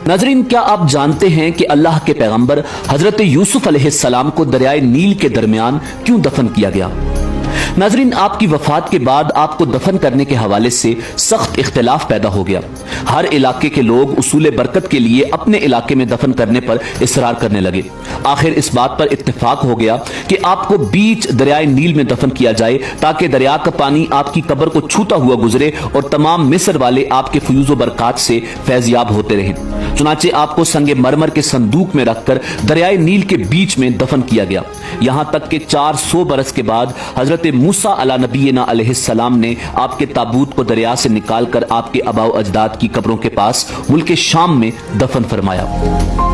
नाज़रीन, क्या आप जानते हैं कि अल्लाह के पैगंबर हजरत यूसुफ अलैहिस्सलाम को दरियाए नील के दरमियान क्यों दफन किया गया? नाज़रीन, आपकी वफात के बाद आपको दफन करने के हवाले से सख्त इख्तिलाफ पैदा हो गया। हर इलाके के लोग उसूल बरकत के लिए अपने इलाके में दफन करने पर इसरार करने लगे। आखिर इस बात पर इत्तेफाक हो गया कि आपको बीच दरियाए नील में दफन किया जाए ताकि दरिया का पानी आपकी कब्र को छूता हुआ गुजरे और तमाम मिस्र वाले आपके फयूज़ बरकत से फैज़याब होते रहें। चुनाचे आपको संगे मरमर के संदूक में रखकर दरियाए नील के बीच में दफन किया गया। यहां तक कि 400 बरस के बाद हजरत मूसा अला नबीना अलैहिस्सलाम ने आपके ताबूत को दरिया से निकालकर आपके आबाओ अजदाद की कब्रों के पास मुल्क शाम में दफन फरमाया।